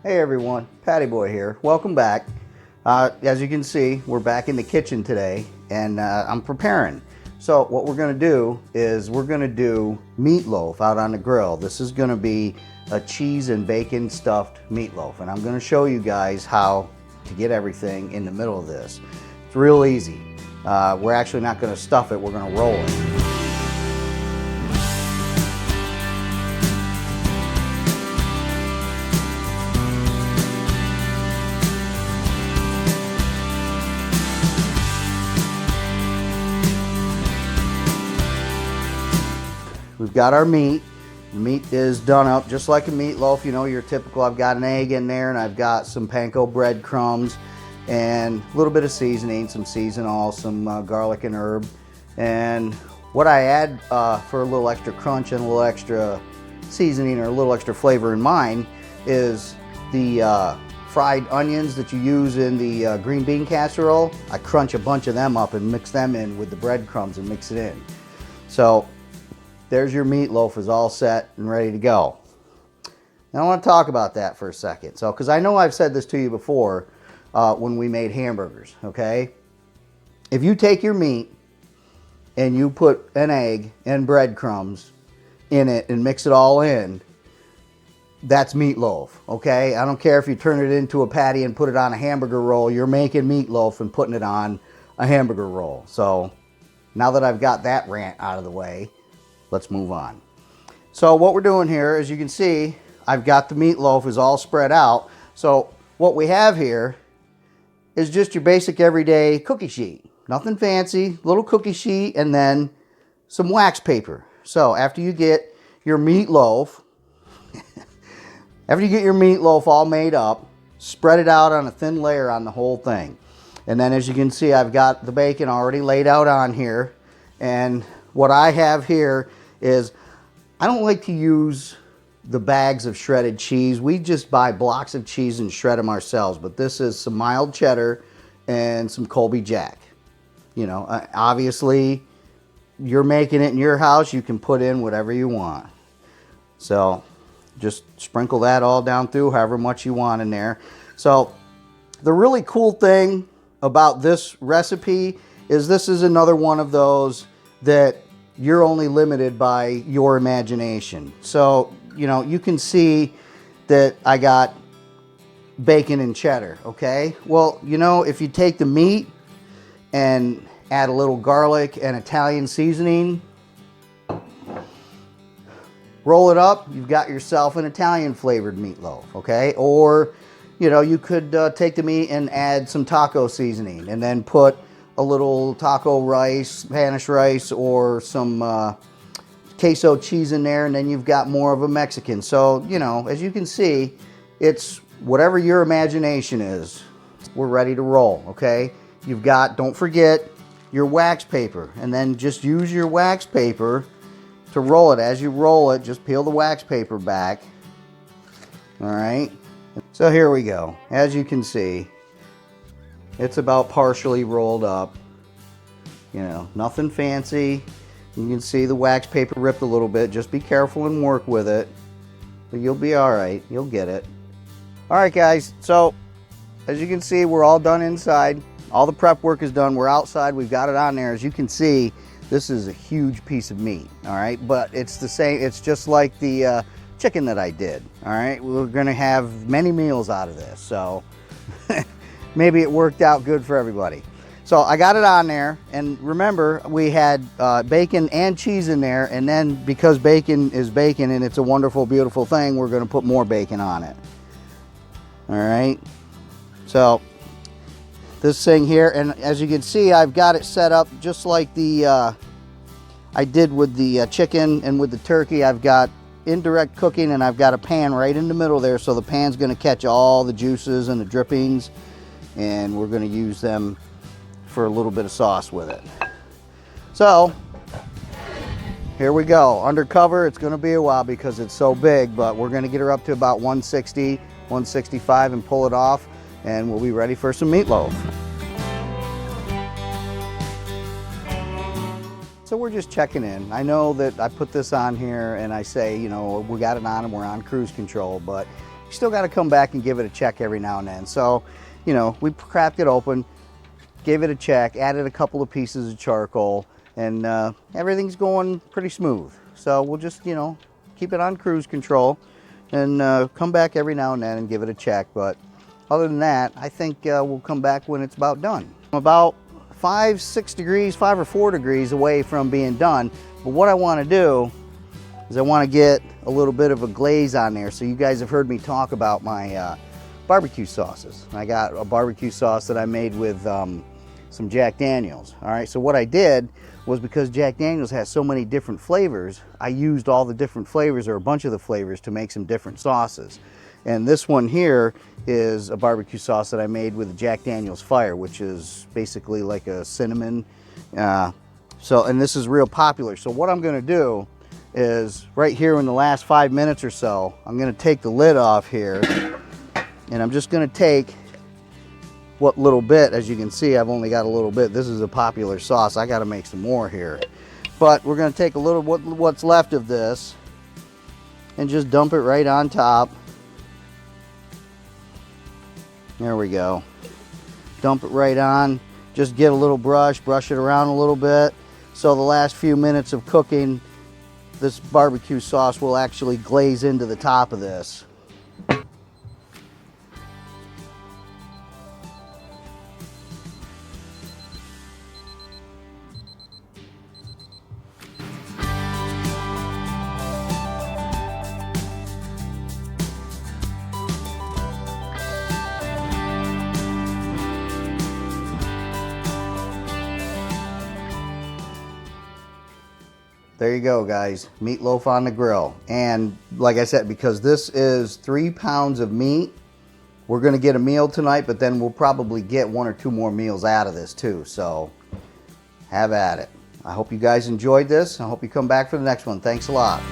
Hey everyone, Patty Boy here. Welcome back. As you can see, we're back in the kitchen today and I'm preparing. So what we're gonna do is we're gonna do meatloaf out on the grill. This is gonna be a cheese and bacon stuffed meatloaf, and I'm gonna show you guys how to get everything in the middle of this. It's real easy. We're actually not gonna stuff it, we're gonna roll it. We've got our meat. The meat is done up just like a meatloaf, you know, your typical. I've got an egg in there and I've got some panko bread crumbs and a little bit of seasoning, some seasonal, some garlic and herb. And what I add for a little extra crunch and a little extra seasoning or a little extra flavor in mine is the fried onions that you use in the green bean casserole. I crunch a bunch of them up and mix them in with the breadcrumbs and mix it in. So there's your meatloaf, is all set and ready to go. Now I want to talk about that for a second. So, because I know I've said this to you before when we made hamburgers, okay? If you take your meat and you put an egg and breadcrumbs in it and mix it all in, that's meatloaf, okay? I don't care if you turn it into a patty and put it on a hamburger roll, you're making meatloaf and putting it on a hamburger roll. So now that I've got that rant out of the way, let's move on. So what we're doing here, as you can see, I've got the meatloaf is all spread out. So what we have here is just your basic everyday cookie sheet. Nothing fancy, little cookie sheet, and then some wax paper. So after you get your meatloaf, all made up, spread it out on a thin layer on the whole thing. And then as you can see, I've got the bacon already laid out on here. And what I have here is, I don't like to use the bags of shredded cheese. We just buy blocks of cheese and shred them ourselves. But this is some mild cheddar and some Colby Jack. You know, obviously, you're making it in your house. You can put in whatever you want. So just sprinkle that all down through, however much you want in there. So the really cool thing about this recipe is this is another one of those that you're only limited by your imagination. So, you know, you can see that I got bacon and cheddar, okay? Well, you know, if you take the meat and add a little garlic and Italian seasoning, roll it up, you've got yourself an Italian flavored meatloaf, okay? Or, you know, you could take the meat and add some taco seasoning and then put a little taco rice, Spanish rice, or some queso cheese in there, and then you've got more of a Mexican. So, you know, as you can see, it's whatever your imagination is. We're ready to roll, okay? You've got, don't forget, your wax paper, and then just use your wax paper to roll it. As you roll it, just peel the wax paper back. All right? So here we go. As you can see, it's about partially rolled up. You know, nothing fancy. You can see the wax paper ripped a little bit. Just be careful and work with it. But you'll be all right. You'll get it. All right, guys. So, as you can see, we're all done inside. All the prep work is done. We're outside. We've got it on there. As you can see, this is a huge piece of meat. All right, but it's the same. It's just like the chicken that I did. All right, we're going to have many meals out of this. So maybe it worked out good for everybody. So I got it on there, and remember, we had bacon and cheese in there, and then because bacon is bacon and it's a wonderful, beautiful thing, we're gonna put more bacon on it. All right, so this thing here, and as you can see, I've got it set up just like the I did with the chicken and with the turkey. I've got indirect cooking, and I've got a pan right in the middle there, so the pan's gonna catch all the juices and the drippings, and we're going to use them for a little bit of sauce with it. So here we go. Undercover, it's going to be a while because it's so big, but we're going to get her up to about 160, 165 and pull it off, and we'll be ready for some meatloaf. So we're just checking in. I know that I put this on here and I say, you know, we got it on and we're on cruise control, but still got to come back and give it a check every now and then. So, you know, we cracked it open, gave it a check, added a couple of pieces of charcoal, and everything's going pretty smooth. So we'll just, you know, keep it on cruise control and come back every now and then and give it a check. But other than that, I think we'll come back when it's about done. I'm about 5 or 4 degrees away from being done. But what I want to do is I want to get a little bit of a glaze on there. So you guys have heard me talk about my barbecue sauces. I got a barbecue sauce that I made with some Jack Daniels. All right, so what I did was, because Jack Daniels has so many different flavors, I used all the different flavors, or a bunch of the flavors, to make some different sauces. And this one here is a barbecue sauce that I made with Jack Daniels Fire, which is basically like a cinnamon. And this is real popular. So what I'm gonna do is, right here in the last 5 minutes or so, I'm gonna take the lid off here, and I'm just gonna take what little bit. As you can see, I've only got a little bit. This is a popular sauce. I got to make some more here, but we're going to take a little what's left of this and just dump it right on top. There we go. Dump it right on. Just get a little brush it around a little bit, so the last few minutes of cooking, this barbecue sauce will actually glaze into the top of this. There you go, guys. Meatloaf on the grill. And like I said, because this is 3 pounds of meat, we're going to get a meal tonight, but then we'll probably get 1 or 2 more meals out of this too. So have at it. I hope you guys enjoyed this. I hope you come back for the next one. Thanks a lot.